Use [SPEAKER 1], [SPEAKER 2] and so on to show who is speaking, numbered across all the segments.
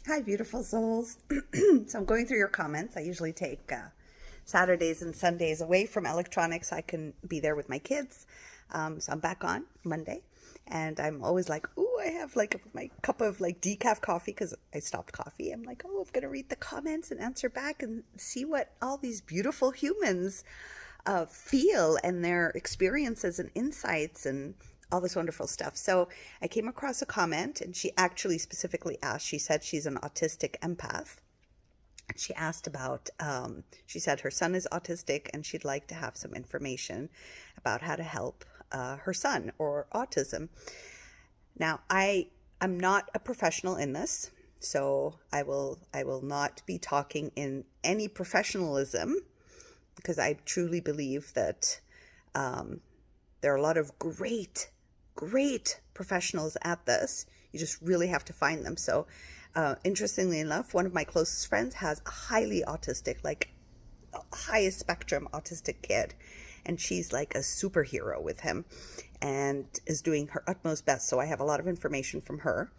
[SPEAKER 1] Hi, beautiful souls. So I'm going through your comments. I usually take Saturdays and Sundays away from electronics so I can be there with my kids. So I'm back on Monday, and I'm always like, "Ooh, I have like my cup of like decaf coffee because I stopped coffee." I'm like, "Oh, I'm gonna read the comments and answer back and see what all these beautiful humans feel and their experiences and insights and all this wonderful stuff." So I came across a comment, and she actually specifically asked, she said she's an autistic empath. She asked about, she said her son is autistic and she'd like to have some information about how to help her son or autism. Now, I'm not a professional in this, so I will not be talking in any professionalism because I truly believe that there are a lot of great professionals at this. You just really have to find them. So interestingly enough, one of my closest friends has a highly autistic, like highest spectrum autistic kid, and she's like a superhero with him and is doing her utmost best. So I have a lot of information from her,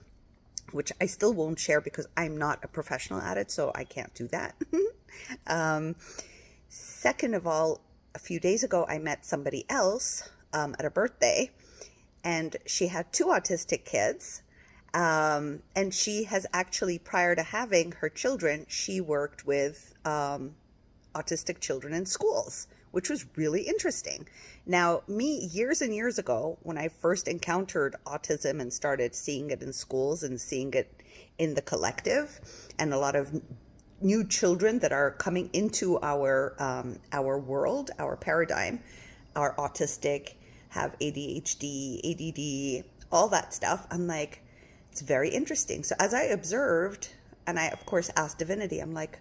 [SPEAKER 1] which I still won't share because I'm not a professional at it, so I can't do that. Second of all, a few days ago, I met somebody else at a birthday, and she had two autistic kids. And she has actually, prior to having her children, she worked with autistic children in schools, which was really interesting. Now, me, years and years ago, when I first encountered autism and started seeing it in schools and seeing it in the collective, and a lot of new children that are coming into our world, our paradigm, are autistic, have ADHD, ADD, all that stuff. I'm like, it's very interesting. So as I observed, and I of course asked Divinity, I'm like,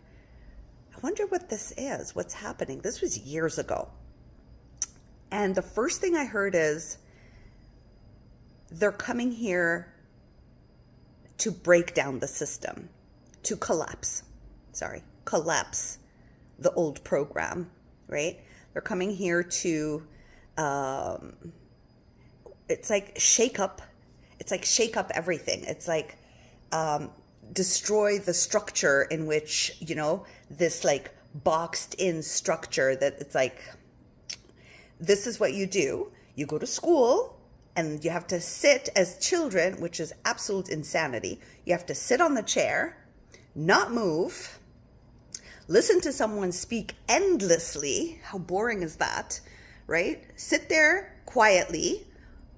[SPEAKER 1] I wonder what this is, what's happening. This was years ago. And the first thing I heard is they're coming here to break down the system, to collapse the old program, right? They're coming here to, it's like shake up everything. It's like destroy the structure in which, this like boxed in structure that it's like, this is what you do. You go to school and you have to sit as children, which is absolute insanity. You have to sit on the chair, not move, listen to someone speak endlessly. How boring is that, right? Sit there quietly.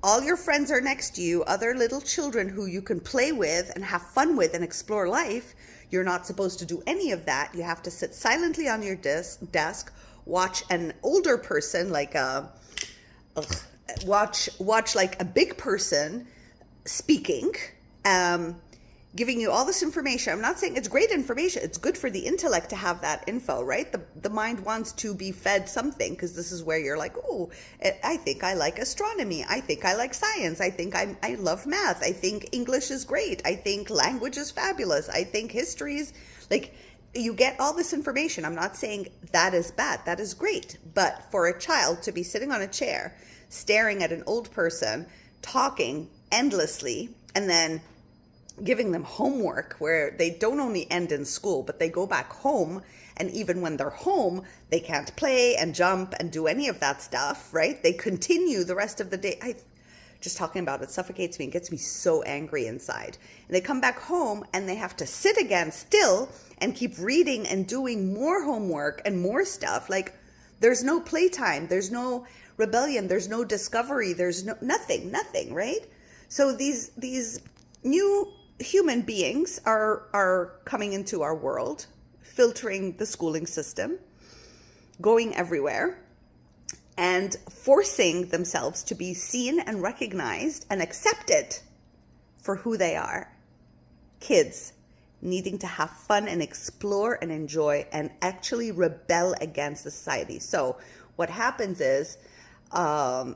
[SPEAKER 1] All your friends are next to you, other little children who you can play with and have fun with and explore life. You're not supposed to do any of that. You have to sit silently on your desk, watch an older person, like watch like a big person speaking, giving you all this information. I'm not saying it's great information. It's good for the intellect to have that info, right? The mind wants to be fed something, because this is where you're like, oh, I think I like astronomy. I think I like science. I think I love math. I think English is great. I think language is fabulous. I think history is like, you get all this information. I'm not saying that is bad. That is great. But for a child to be sitting on a chair, staring at an old person, talking endlessly, and then giving them homework where they don't only end in school, but they go back home. And even when they're home, they can't play and jump and do any of that stuff, right? They continue the rest of the day. Just talking about it suffocates me and gets me so angry inside. And they come back home and they have to sit again still and keep reading and doing more homework and more stuff. Like, there's no playtime, there's no rebellion, there's no discovery, there's nothing, right? So these new human beings are coming into our world, filtering the schooling system, going everywhere, and forcing themselves to be seen and recognized and accepted for who they are. Kids needing to have fun and explore and enjoy and actually rebel against the society. So what happens is every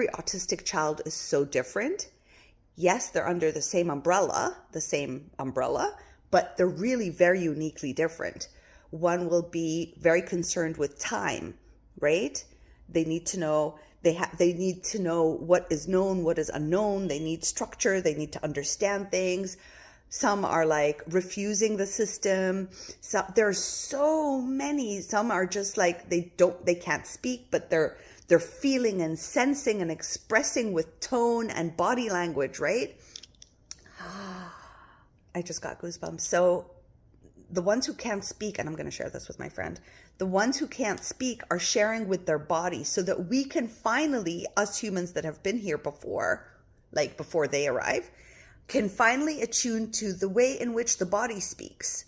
[SPEAKER 1] autistic child is so different. Yes, they're under the same umbrella, but they're really very uniquely different. One will be very concerned with time, right? They need to know what is known, what is unknown. They need structure. They need to understand things. Some are like refusing the system. So there's so many. Some are just like they can't speak, but they're feeling and sensing and expressing with tone and body language, right? I just got goosebumps. So the ones who can't speak, and I'm going to share this with my friend, the ones who can't speak are sharing with their body so that we can finally, us humans that have been here before, like before they arrive, can finally attune to the way in which the body speaks,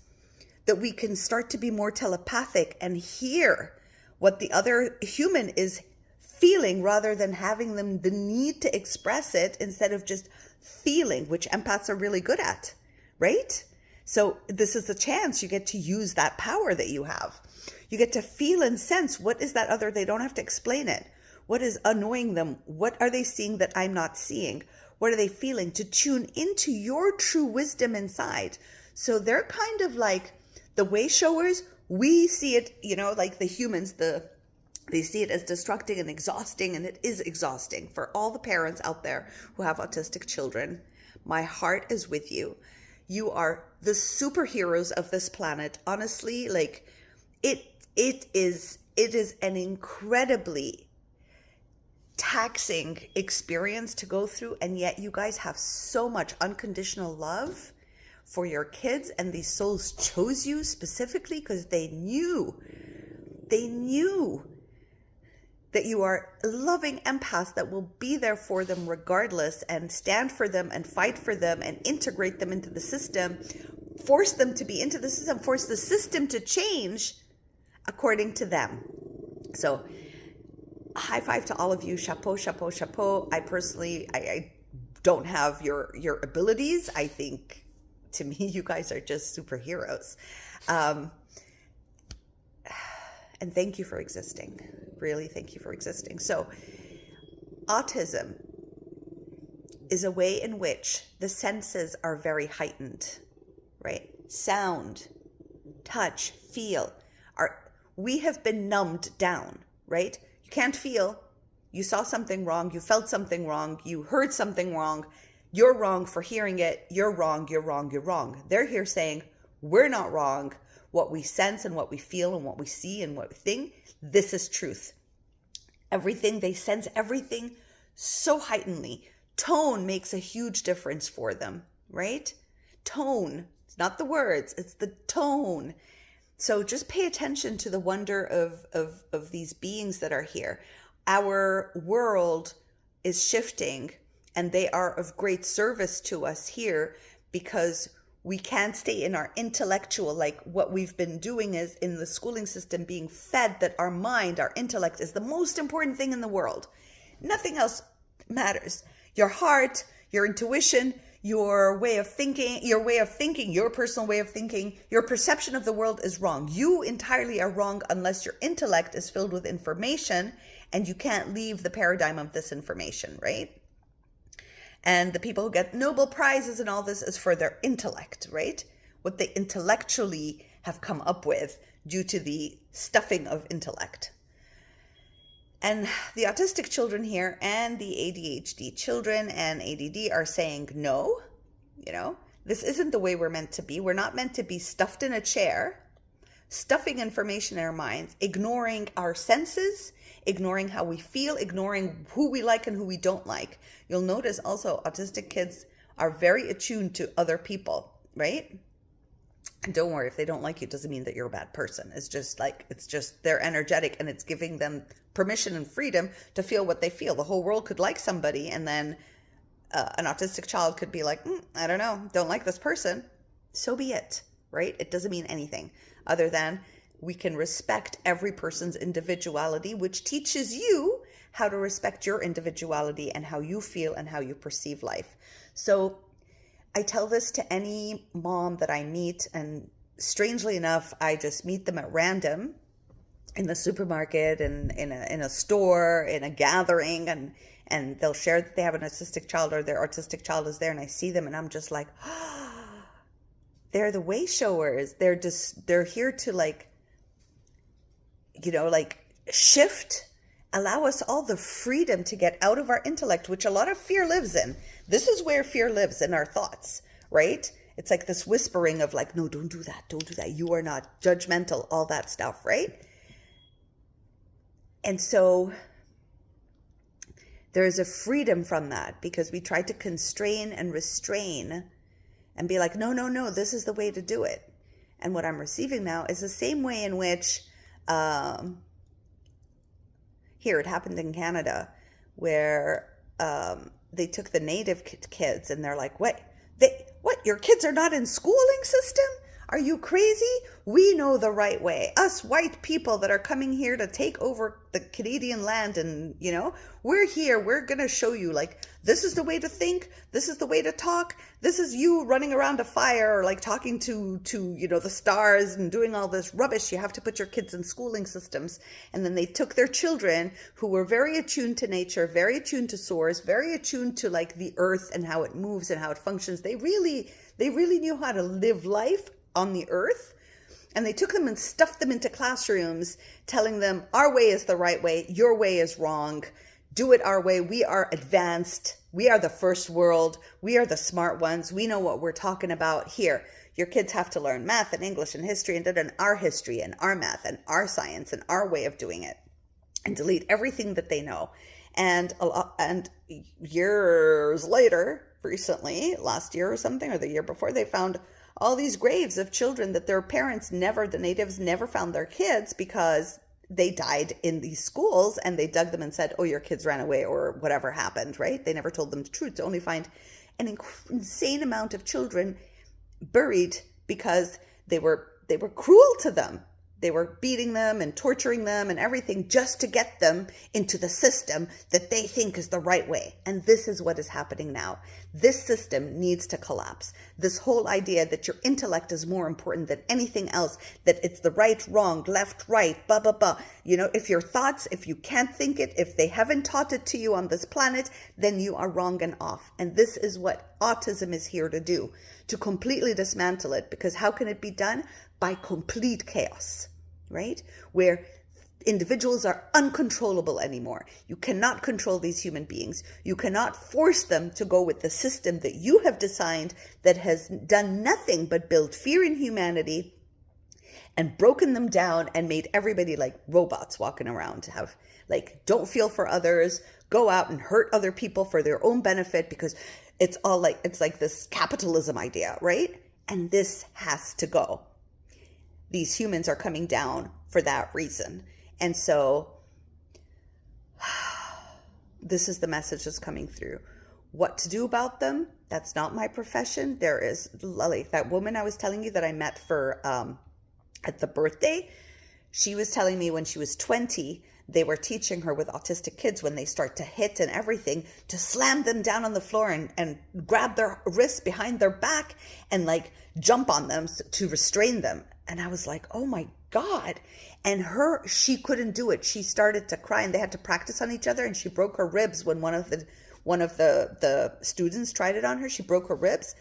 [SPEAKER 1] that we can start to be more telepathic and hear what the other human is feeling rather than having them the need to express it instead of just feeling, which empaths are really good at, right? So this is the chance you get to use that power that you have. You get to feel and sense what is that other, they don't have to explain it. What is annoying them? What are they seeing that I'm not seeing? What are they feeling? To tune into your true wisdom inside. So they're kind of like the way showers. We see it, like the humans, they see it as destructing and exhausting, and it is exhausting. For all the parents out there who have autistic children, my heart is with you. You are the superheroes of this planet. Honestly, like it is an incredibly taxing experience to go through, and yet you guys have so much unconditional love for your kids, and these souls chose you specifically because they knew that you are loving empaths that will be there for them regardless, and stand for them and fight for them and integrate them into the system, force them to be into the system, force the system to change according to them. So high five to all of you. Chapeau, chapeau, chapeau. I personally, I don't have your abilities. I think to me, you guys are just superheroes. And thank you for existing. Really, thank you for existing. So autism is a way in which the senses are very heightened, right? Sound, touch, feel. We have been numbed down, right? You can't feel. You saw something wrong. You felt something wrong. You heard something wrong. You're wrong for hearing it. You're wrong. You're wrong. You're wrong. They're here saying, we're not wrong. What we sense and what we feel and what we see and what we think, this is truth. Everything, they sense everything so heightenedly. Tone makes a huge difference for them, right? Tone, it's not the words, it's the tone. So just pay attention to the wonder of these beings that are here. Our world is shifting, and they are of great service to us here because we can't stay in our intellectual, like what we've been doing is in the schooling system being fed that our mind, our intellect is the most important thing in the world. Nothing else matters. Your heart, your intuition, your way of thinking, your personal way of thinking, your perception of the world is wrong. You entirely are wrong unless your intellect is filled with information and you can't leave the paradigm of this information, right? And the people who get Nobel Prizes and all this is for their intellect, right? What they intellectually have come up with due to the stuffing of intellect. And the autistic children here and the ADHD children and ADD are saying, no, this isn't the way we're meant to be. We're not meant to be stuffed in a chair, stuffing information in our minds, ignoring our senses, ignoring how we feel, ignoring who we like and who we don't like. You'll notice also autistic kids are very attuned to other people, right? And don't worry, if they don't like you, it doesn't mean that you're a bad person. It's just they're energetic, and it's giving them permission and freedom to feel what they feel. The whole world could like somebody, and then an autistic child could be like, I don't know, don't like this person. So be it, right? It doesn't mean anything other than we can respect every person's individuality, which teaches you how to respect your individuality and how you feel and how you perceive life. So I tell this to any mom that I meet, and strangely enough, I just meet them at random in the supermarket and in a store, in a gathering, and they'll share that they have an autistic child or their autistic child is there, and I see them and I'm just like, they're the way showers. They're here to shift, allow us all the freedom to get out of our intellect, which a lot of fear lives in. This is where fear lives, in our thoughts, right? It's like this whispering of like, no, don't do that. Don't do that. You are not judgmental, all that stuff, right? And so there is a freedom from that, because we try to constrain and restrain and be like, no, no, no, this is the way to do it. And what I'm receiving now is the same way in which here it happened in Canada, where they took the native kids and they're like, what, your kids are not in schooling system? Are you crazy? We know the right way. Us white people that are coming here to take over the Canadian land, and, you know, we're here. We're going to show you, like, this is the way to think. This is the way to talk. This is you running around a fire, or like talking to, you know, the stars and doing all this rubbish. You have to put your kids in schooling systems. And then they took their children who were very attuned to nature, very attuned to source, very attuned to like the earth and how it moves and how it functions. They really knew how to live life on the earth, and they took them and stuffed them into classrooms, telling them our way is the right way, your way is wrong, do it our way, we are advanced, we are the first world, we are the smart ones, we know what we're talking about. Here, your kids have to learn math and English and history and our history and our math and our science and our way of doing it, and delete everything that they know. And years later, recently, last year or something, or the year before, they found all these graves of children that their parents the natives never found their kids, because they died in these schools, and they dug them and said, oh, your kids ran away or whatever happened, right? They never told them the truth, to only find an insane amount of children buried because they were cruel to them. They were beating them and torturing them and everything just to get them into the system that they think is the right way. And this is what is happening now. This system needs to collapse. This whole idea that your intellect is more important than anything else, that it's the right, wrong, left, right, blah, blah, blah. You know, if your thoughts, if you can't think it, if they haven't taught it to you on this planet, then you are wrong and off. And this is what autism is here to do, to completely dismantle it. Because how can it be done? By complete chaos, right? Where individuals are uncontrollable anymore. You cannot control these human beings. You cannot force them to go with the system that you have designed, that has done nothing but build fear in humanity and broken them down and made everybody like robots walking around, to have like, don't feel for others, go out and hurt other people for their own benefit, because it's all like, it's like this capitalism idea, right? And this has to go. These humans are coming down for that reason. And so this is the message that's coming through. What to do about them? That's not my profession. There is like that woman I was telling you that I met for at the birthday. She was telling me when she was 20, they were teaching her with autistic kids, when they start to hit and everything, to slam them down on the floor and grab their wrists behind their back and like jump on them to restrain them. And I was like, oh my God. And she couldn't do it. She started to cry, and they had to practice on each other, and she broke her ribs when one of the students tried it on her. She broke her ribs,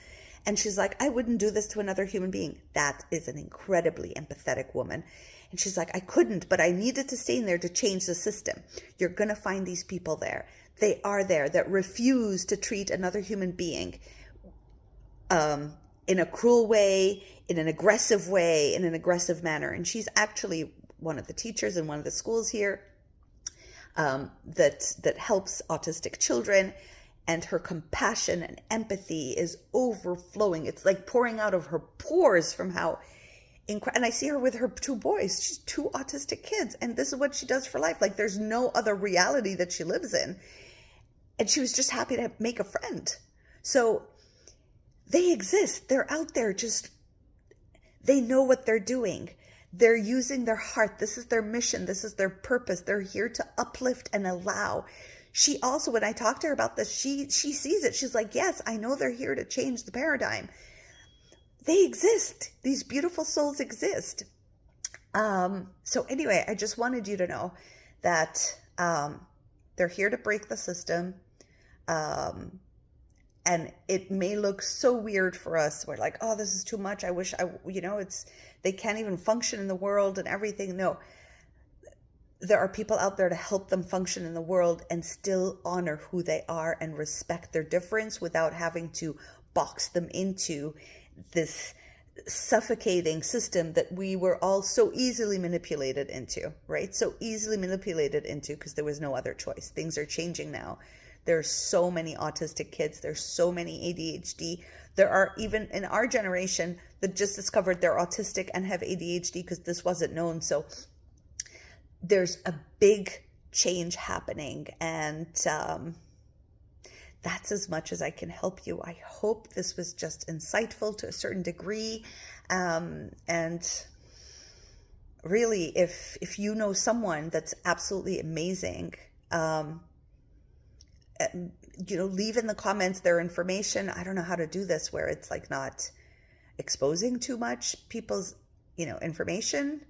[SPEAKER 1] and she's like, I wouldn't do this to another human being. That is an incredibly empathetic woman. And she's like, I couldn't, but I needed to stay in there to change the system. You're going to find these people there. They are there, that refuse to treat another human being in a cruel way, in an aggressive way, in an aggressive manner. And she's actually one of the teachers in one of the schools here that helps autistic children. And her compassion and empathy is overflowing. It's like pouring out of her pores from how and I see her with her two boys. She's two autistic kids, and this is what she does for life. Like, there's no other reality that she lives in. And she was just happy to make a friend. So they exist. They're out there. Just, they know what they're doing. They're using their heart. This is their mission. This is their purpose. They're here to uplift and allow. She also, when I talked to her about this, she sees it. She's like, yes, I know they're here to change the paradigm. They exist. These beautiful souls exist. So anyway, I just wanted you to know that they're here to break the system. And it may look so weird for us. We're like, oh, this is too much. I wish they can't even function in the world and everything. No, there are people out there to help them function in the world and still honor who they are and respect their difference without having to box them into this suffocating system that we were all so easily manipulated into, right? So easily manipulated into because there was no other choice. Things are changing now. There's so many autistic kids. There's so many ADHD. There are even in our generation that just discovered they're autistic and have ADHD because this wasn't known. So there's a big change happening, and that's as much as I can help you. I hope this was just insightful to a certain degree. And really, if you know someone that's absolutely amazing, leave in the comments their information. I don't know how to do this where it's like not exposing too much people's, information.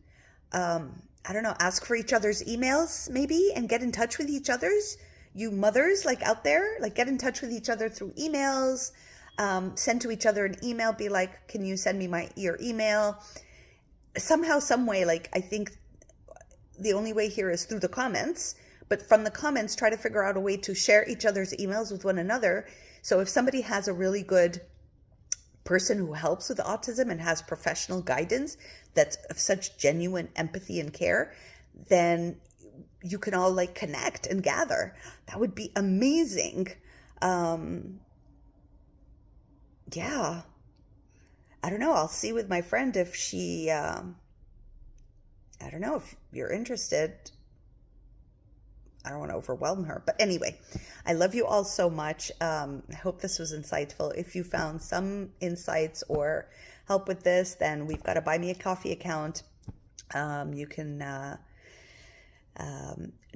[SPEAKER 1] I don't know, ask for each other's emails maybe and get in touch with each other's. You mothers like out there, like get in touch with each other through emails, send to each other an email, be like, can you send me your email? Somehow, some way, like I think the only way here is through the comments, but from the comments, try to figure out a way to share each other's emails with one another. So if somebody has a really good person who helps with autism and has professional guidance that's of such genuine empathy and care, then you can all like connect and gather. That would be amazing. Yeah. I don't know. I'll see with my friend if she, I don't know if you're interested. I don't want to overwhelm her. But anyway, I love you all so much. I hope this was insightful. If you found some insights or help with this, then we've got a Buy Me a Coffee account. You can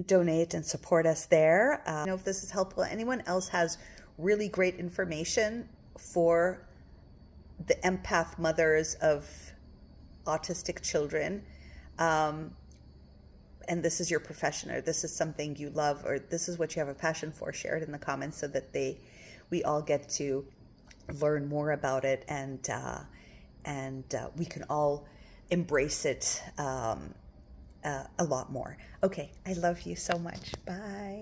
[SPEAKER 1] donate and support us there. I don't know if this is helpful. Anyone else has really great information for the empath mothers of autistic children, and this is your profession, or this is something you love, or this is what you have a passion for, share it in the comments so that we all get to learn more about it, and we can all embrace it a lot more. Okay, I love you so much. Bye.